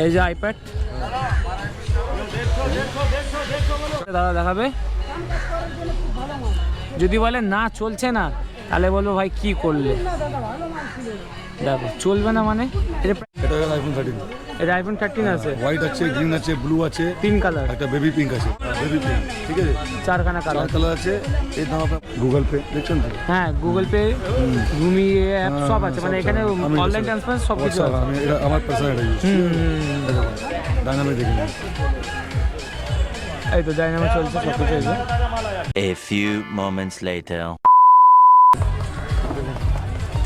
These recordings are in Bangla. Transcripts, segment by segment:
এই যে আইপ্যাড দাদা দেখাবে। যদি বলে না চলছে না তাহলে বলবো ভাই কি করলে, দেখো চলবে না মানে। এটা হলো আইফোন 13। এটা আইফোন 13 আছে, হোয়াইট আছে, গ্রিন আছে, ব্লু আছে, 3 কালার, একটা বেবি পিঙ্ক আছে, বেবি পিঙ্ক, ঠিক আছে 4খানা কালার। 4 কালার আছে। এর দাম আপনার গুগল পে দেখছেন তো? হ্যাঁ গুগল পে, ভূমি অ্যাপ সব আছে, মানে এখানে অনলাইন ট্রান্সফার সব কিছু আছে। আমি এটা আমার পার্সোনাল ইউজ ডায়নামিক দেখে নিন। এই তো ডায়নামিক চলছে সব কিছু। A few moments later.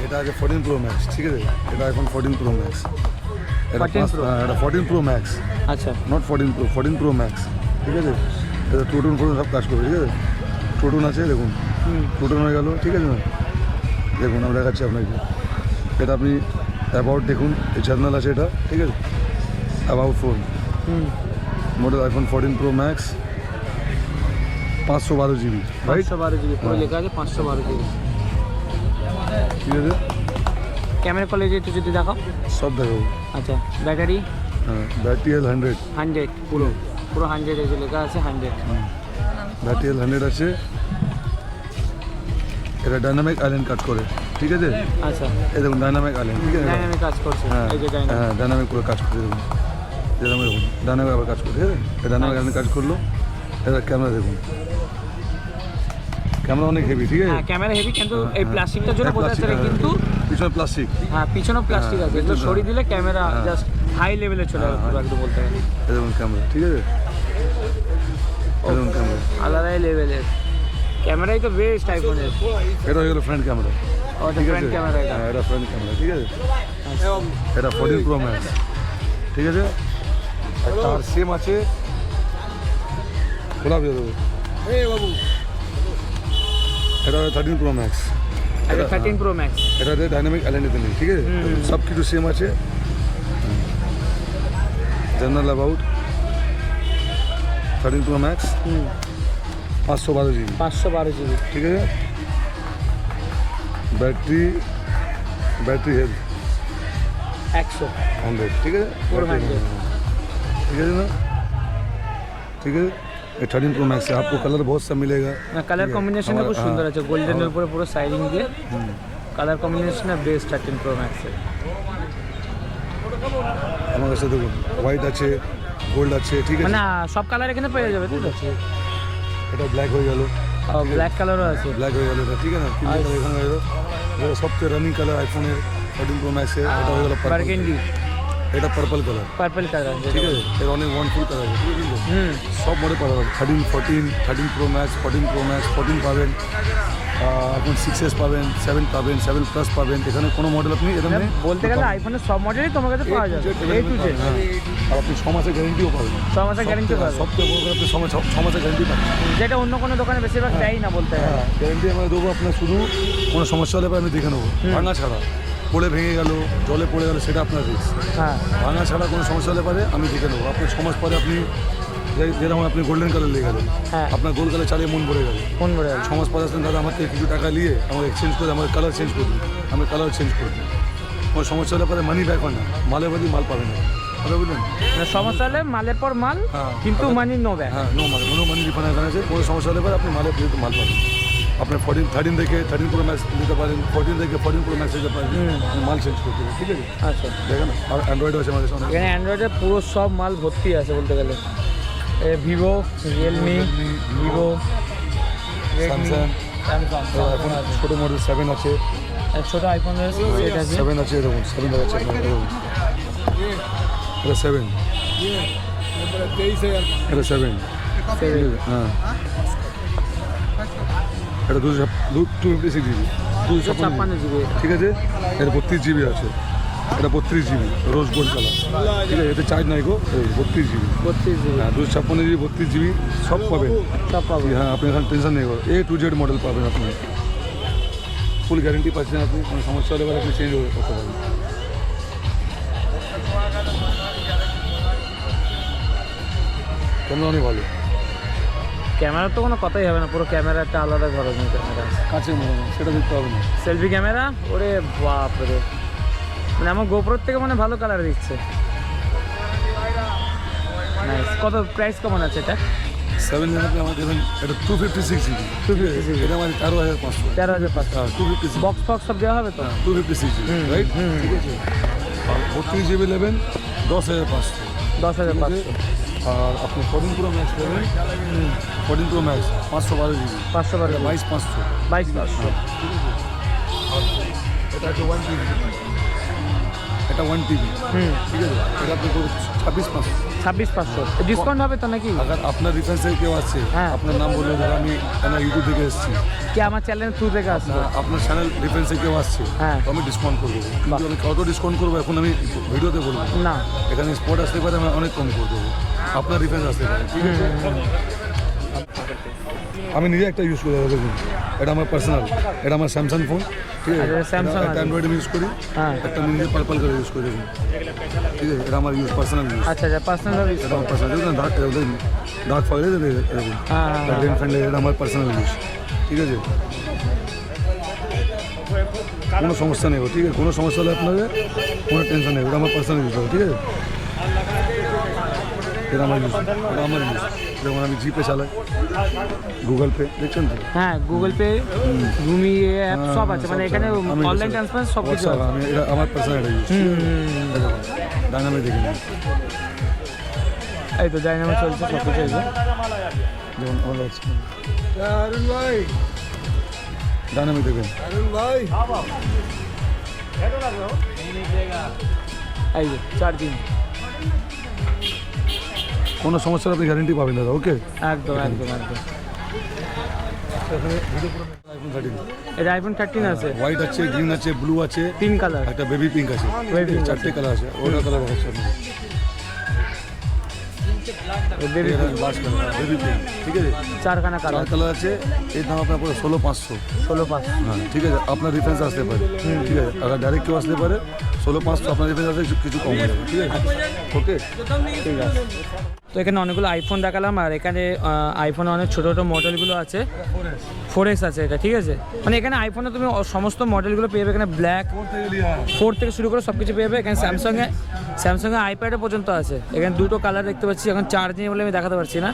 এটা আছে 14 প্রো ম্যাক্স, ঠিক আছে? এটা আইফোন 14 প্রো ম্যাক্স। এটা 14 প্রো ম্যাক্স, আচ্ছা নট 14 প্রো, 14 প্রো ম্যাক্স, ঠিক আছে? এটা টুটুন ফোটুন সব কাজ করবে, ঠিক আছে? টুটুন আছে দেখুন, টুটুন হয়ে গেল, ঠিক আছে না? দেখুন আমি দেখাচ্ছি আপনাকে। এটা আপনি অ্যাবাউট দেখুন, এই জার্নাল আছে এটা, ঠিক আছে? About phone, model iPhone 14 pro max, 512 GB, 512 GB পুরো লেখা আছে, 512 জিবি, ঠিক আছে? ক্যামেরা কোয়ালিটি একটু যদি দেখাও। সব দেখাবো। আচ্ছা ব্যাটারি, হ্যাঁ ব্যাটারি 100 পুরো 100 এই যে লেখা আছে 100। ব্যাটারি 100 আছে। এটা ডাইনামিক আইল্যান্ড কাজ করে, ঠিক আছে? আচ্ছা এই দেখুন ডাইনামিক আইল্যান্ড, ঠিক আছে? ডাইনামিক কাজ করছে, হ্যাঁ এই যে ডাইনামিক, হ্যাঁ ডাইনামিক করে কাজ করছে দেখুন। যেরকম দেখুন ডাইনামিক আবার কাজ করছে, ঠিক আছে? এটা ডাইনামিক আইল্যান্ড কাজ করলো। এটা ক্যামেরা দেখুন, ক্যামেরা অনেক হেভি, ঠিক আছে? হ্যাঁ ক্যামেরা হেভি, কিন্তু এই প্লাস্টিকটার জন্য বোঝা যাচ্ছে না, কিন্তু পিছনে প্লাস্টিক, হ্যাঁ পিছনেও প্লাস্টিক আছে, এগুলো সরিয়ে দিলে ক্যামেরা জাস্ট হাই লেভেলে চলে যাবে পুরো একদম বলতে গেলে। এই দেখুন ক্যামেরা, ঠিক আছে? এই দেখুন ক্যামেরা আলাদাই লেভেলের ক্যামেরাই তো বেস্ট আইফোনের। এটা হয়ে গেল ফ্রন্ট ক্যামেরা, ঠিক আছে? ফ্রন্ট ক্যামেরা এটা, হ্যাঁ এটা ফ্রন্ট ক্যামেরা, ঠিক আছে? এটা 14 প্রো ম্যাক্স, ঠিক আছে? তার সেম আছে, খোলা দিয়ে দেবো। এটা 13 প্রো ম্যাক্স, এটা 13 প্রো ম্যাক্স, এটাতে ডাইনামিক আইল্যান্ডে নেই, ঠিক আছে? সব কিছু সেম আছে। Journal about 13 pro max, 512 GB, 512 GB, ঠিক আছে? ব্যাটারি হেলথ 100, ঠিক আছে? পুরো 100, ठीक है ना, ठीक है? ये 13 प्रो मैक्स है, आपको कलर बहुत सा मिलेगा। কালার কম্বিনেশন খুব সুন্দর আছে, গোল্ডেনের উপরে পুরো সাইডিং দিয়ে কালার কম্বিনেশন বেস্ট 13 প্রো ম্যাক্সের। আমার কাছে দেখুন হোয়াইট আছে, গোল্ড আছে, ঠিক আছে? মানে সব কালার এখানে পেয়ে যাবে, ঠিক আছে? এটা ব্ল্যাক হয়ে গেল, ব্ল্যাক কালারও আছে, ব্ল্যাক হয়ে গেল, এটা ঠিক আছে না? তিনটে কালার এখানে হয়ে গেল। এটা সবচেয়ে রানিং কালার আইফোনের 14 প্রো ম্যাক্সে, এটা হয়ে গেল বার্গেন্ডি, এটা পার্পল কালার, ঠিক আছে? এর অনেক ওয়ান্ডফুল কালার আছে, ঠিক আছে? সব মডেল পাওয়া যাবে, 13, 14, 13 প্রো ম্যাক্স, 14 প্রো ম্যাক্স, 14 পাবেন, এখন 6s পাবেন, 7 পাবেন, 7 প্লাস পাবেন। এখানে কোনো মডেল আপনি এখানে বলতে গেলে আইফোনের সব মডেলই তোমার কাছে পাওয়া যাবে, A to Z। আর আপনি 6 মাসের গ্যারেন্টিও পাবেন, 6 মাসের গ্যারেন্টি পাবেন, সবচেয়ে বড় কথা আপনি 6 মাসের গ্যারেন্টি পাবেন, যেটা অন্য কোনো দোকানে বেশিরভাগ দেয় না বলতে গেলে। গ্যারেন্টি আমরা দেবো। আপনার শুধু কোনো সমস্যা হলে আমি দেখে নেবো, ভাঙা ছাড়া, পড়ে ভেঙে গেল, জলে পড়ে গেল, সেটা আপনার রিস্ক। হ্যাঁ ভাঙা ছাড়া কোনো সমস্যা হলে পারে আমি দেখে নেবো। আপনার 6 মাস পরে আপনি যেরকম আপনি গোল্ডেন কালার লেগে গেলেন, হ্যাঁ আপনার গোল্ড কালার চালিয়ে মন ভরে গেল, ফোন করে 6 মাস পরে আসলেন, দাদা আমার থেকে কিছু টাকা নিয়ে আমাকে এক্সচেঞ্জ করে আমার কালার চেঞ্জ করে দিন, আমি কালার চেঞ্জ করে দিই। কোনো সমস্যা হলে পরে মানি ব্যাক হয় না, মালের বাদি মাল পাবে না, কথা বুঝলেন? সমস্যা হলে মালের পর মাল, কিন্তু মানি নো ব্যাক। হ্যাঁ নো মানি রিফান্ড এখানে আছে। কোনো সমস্যা হলে পরে আপনি মালের বিরুদ্ধে মাল পাবেন। আপনার 13 থেকে 13 প্রো ম্যাক্স নিতে পারেন, 14 থেকে 14 প্রো ম্যাক্স নিতে পারেন, মাল চেঞ্জ করতে হবে, ঠিক আছে? আচ্ছা দেখেন আর অ্যান্ড্রয়েড আছে আমাদের সামনে, এখানে অ্যান্ড্রয়েডের পুরো সব মাল ভর্তি আছে বলতে গেলে। ভিভো, রিয়েলমি, ভিভো, স্যামসাং, এখন ছোটো মডেল 7 আছে, ছোটো আইফোনের সেট আছে, 7 আছে, দেখুন 7 দেখাচ্ছে আপনার, দেখুন এটা 7, এটা 7, হ্যাঁ এটা 256 জিবি, 256 জিবি, ঠিক আছে? এটা 32 জিবি আছে, এটা 32 জিবি রোজ গোল্ড কালার, ঠিক আছে? এতে চার্জ নাই গো, 32 জিবি, 32 জিবি, হ্যাঁ 256 জিবি, 32 জিবি সব পাবেন, সব পাবেন। হ্যাঁ আপনি এখানে টেনশন নেই, A to Z মডেল পাবেন, আপনি ফুল গ্যারেন্টি পাচ্ছেন, আপনি কোনো সমস্যা হলে আপনি চেঞ্জ করতে পারবেন। ক্যামেরা অনেক ভালো, ক্যামেরার তো কোনো কথাই হবে না, পুরো ক্যামেরা একটা আলাদা ধরনের ক্যামেরা, কাছে মনে হয় সেটা দেখতে হবে না। সেলফি ক্যামেরা, ওরে বাপ রে, মানে আমার গোপ্রোর থেকে মানে ভালো কালার দিচ্ছে। কত প্রাইস কেমন আছে এটা? 7 আপনি আমার দেবেন এটা 256 জিবি। 256 এটা আমার 13,500। 13,500। 256 বক্স ফক্স সব দেওয়া হবে তো? 256 জিবি, রাইট? ঠিক আছে। আর 32 জিবি নেবেন 10,500। 10,500। আর আপনি 14 প্রো ম্যাক্স নেবেন, 14 প্রো ম্যাক্স 512 জিবি, 512 22,500। 22,500। এটা হচ্ছে 1 টিবি, এটা 1 টিবি, ঠিক আছে। এটা আপনি 26,500। 26,500 ডিসকাউন্ট হবে তো নাকি? अगर আপনার রেফারেন্সে কেউ আছে, হ্যাঁ। আপনার নাম বললে ধর আমি ইউটিউব থেকে এসেছি, কি আমার চ্যানেল থ্রু থেকে আসবে? আপনার চ্যানেল রেফারেন্সে কেউ আসছে, হ্যাঁ। তো আমি ডিসকাউন্ট করবো। কিন্তু আমি কত ডিসকাউন্ট করবো এখন আমি ভিডিওতে বলবো না। এখানে স্পট আসতে পারে, আমি অনেক কম করে দেবো, আপনার রেফারেন্স আসতে পারে, ঠিক আছে। আমি নিজে একটা ইউজ করি, দেখুন এটা আমার পার্সোনাল, এটা আমার স্যামসাং ফোন, ঠিক আছে। আচ্ছা, Samsung একটা অ্যান্ড্রয়েড ইউজ করি, হ্যাঁ। একটা আমি নিজে পার্পল করে ইউজ করি, দেখুন, ঠিক আছে। এটা আমার ইউজ, পার্সোনাল ইউজ, আচ্ছা পার্সোনাল এটা আমার পার্সোনাল। দেখুন ডার্ক ফয়েল এরকম, হ্যাঁ। ডেন ফ্রেন্ডলি, এটা আমার পার্সোনাল ইউজ, ঠিক আছে। কোনো সমস্যা নেই, ঠিক আছে। কোনো সমস্যা হলে আপনাকে কোনো টেনশন নেই, ওটা আমার পার্সোনাল ইউজ হবে, ঠিক আছে। এটা আমার ইউজ, এটা আমার ইউজ। যেমন আমি জিপে চালাই, গুগল পে, দেখছেন তো? হ্যাঁ, গুগল পে, রুমি অ্যাপ সব আছে, মানে এখানে অনলাইন ট্রান্সফার সব কিছু আছে। আমি এটা আমার পার্সোনাল এটা ইউজ, ডাইনামিক দেখে নিন। এই তো ডাইনামিক চলছে সব কিছু। এই যে যেমন ভালো আছে ডাইনামিক দেখবেন, এই যে চার্জিং, কোনো সমস্যার আপনি গ্যারেন্টি পাবেন দাদা, ওকে। একদম। iPhone 13 এটা আইফোন 13 আছে, হোয়াইট আছে, গ্রিন আছে, ব্লু আছে, 3 কালার। একটা বেবি পিঙ্ক আছে, Baby pink চারটে কালার আছে, ওটা কালার দেখাচ্ছি আপনি। Baby last colour baby pink, ঠিক আছে। 4খানা কালার, 4 কালার আছে, এর দাম আপনার পড়ে 16,500। 16,500। হ্যাঁ, ঠিক আছে। আপনার রেফারেন্স আসতে পারে, ঠিক আছে। আবার ডাইরেক্ট কেউ আসতে পারে 16,500, আপনার রেফারেন্স আসলে কিছু কম হয়ে যাবে, ঠিক আছে, ওকে। ঠিক আছে। তো এখানে অনেকগুলো আইফোন দেখালাম, আর এখানে আইফোনে অনেক ছোটো ছোটো মডেলগুলো আছে। 4S আছে এটা, ঠিক আছে। মানে এখানে আইফোনে তুমি সমস্ত মডেলগুলো পেয়ে যাবে, এখানে ব্ল্যাক 4 থেকে শুরু করে সব কিছু পেয়ে যাবে। এখানে স্যামসাংয়ে আইপ্যাডও পর্যন্ত আছে। এখানে দুটো কালার দেখতে পাচ্ছি, এখন চার্জ নেই বলে আমি দেখাতে পারছি না।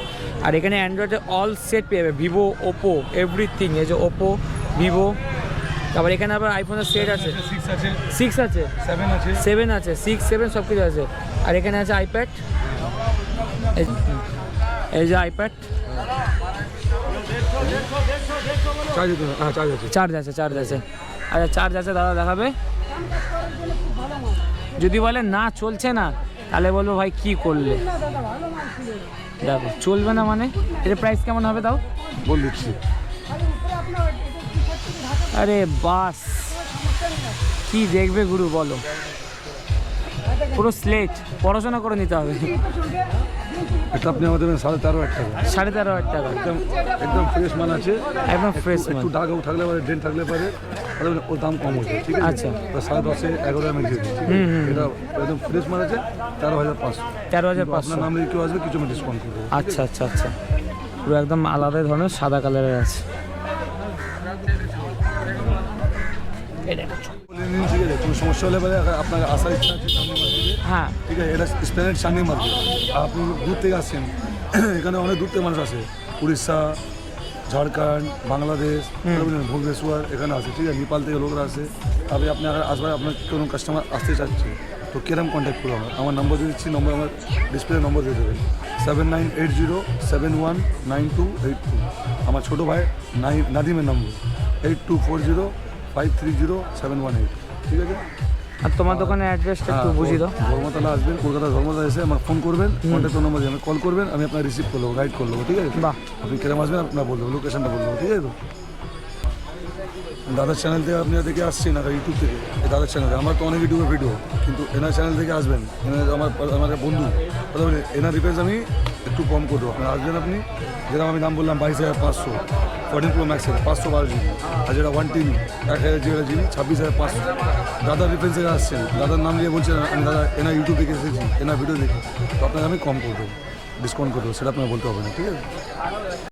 আর এখানে অ্যান্ড্রয়েডে অল সেট পেয়ে যাবে, ভিভো, ওপো, এভরিথিং। এই যে ওপো, ভিভো, তারপর এখানে আবার আইফোনের সেট আছে, 6 আছে, 7 আছে, 6, 7 সব কিছু আছে। আর এখানে আছে আইপ্যাড, এই যে আইপ্যাড, চার্জ আছে। আচ্ছা চার্জ আছে, দাদা দেখাবে। যদি বলে না চলছে না, তাহলে বলবো ভাই কি করলে। দেখো চলবে না মানে এর প্রাইস কেমন হবে তাও বল দিচ্ছি। আরে বাস কি দেখবে গুরু বলো, পুরো স্লেট পড়াশোনা করে নিতে হবে। এটা আপনি আমাদের 13,500 টাকা, 13,500 টাকা, একদম ফ্রেশ মাল আছে, একদম ফ্রেশ মাল। একটু দাগ থাকলে পারে, ডেন্ট থাকলে পারে, ওর দাম কম হচ্ছে, ঠিক আছে। আচ্ছা। 10.5 11 আমি দিয়ে দিচ্ছি, এটা একদম ফ্রেশ মাল আছে, 13,500। 13,500। আপনার নাম দিয়ে কেউ আসবে, কিছু আমি ডিসকাউন্ট করবো। আচ্ছা, পুরো একদম আলাদা ধরনের সাদা কালারের আছে। ঠিক আছে, কোনো সমস্যা হলে পরে আপনার আসার ইচ্ছা আছে চাঁদনি মার্কেটে, হ্যাঁ ঠিক আছে। এটা স্প্ল্যানেড চাঁদনি মার্কেট। আপনি দূর থেকে আসছেন, এখানে অনেক দূর থেকে মানুষ আসে, উড়িষ্যা, ঝাড়খণ্ড, বাংলাদেশ, ভুবনেশ্বর, এখানে আসে, ঠিক আছে। নেপাল থেকে লোকরা আসে। তবে আপনি আগে আসবেন, আপনার কোনো কাস্টমার আসতে চাচ্ছে, তো কিরম কন্ট্যাক্ট করবো? আমার নম্বর দিয়ে দিচ্ছি, আমার ডিসপ্লে নম্বর দিয়ে দেবেন, 7980719282। আমার ছোটো ভাই নাদিমের নম্বর 8240530718, ঠিক আছে। আর তোমার দোকানের অ্যাড্রেসটা একটু বুঝিয়ে দাও। ধর্মতলা আসবেন, কলকাতা ধর্মতলা এসে আমার ফোন করবেন, কন্ট্যাক্ট নম্বর দিয়ে আমি কল করবেন, আমি আপনার রিসিভ করে নেবো, গাইড করে নেবো, ঠিক আছে। বাহ, আপনি কিরম আসবেন আপনার বলবো, লোকেশনটা বলবো, ঠিক আছে। তো দাদার চ্যানেল থেকে আপনি দেখে আসছেন, আর ইউটিউব থেকে, এই দাদার চ্যানেল থেকে আমার তো অনেক ইউটিউবের ভিডিও, কিন্তু এনার চ্যানেল থেকে আসবেন, এনার আমার বন্ধু, কথা বলে এনার রিপেয়ার্স আমি একটু কম করে দেবো। আপনার আসবেন, আপনি যেরকম আমি দাম বললাম 22,500, 14 প্রো ম্যাক্সের 512 জিবি, আর যেটা 1 টিবি 1000 জিবি 26,500। দাদার রিফারেন্স থেকে আসছেন, দাদার নাম নিয়ে বলছেন আমি দাদা এনার ইউটিউব থেকে এসেছি, এনার ভিডিও দেখি, তো আপনাকে আমি কম করে দেবো, ডিসকাউন্ট করে দেবো, সেটা আপনাকে বলতে হবে না, ঠিক আছে।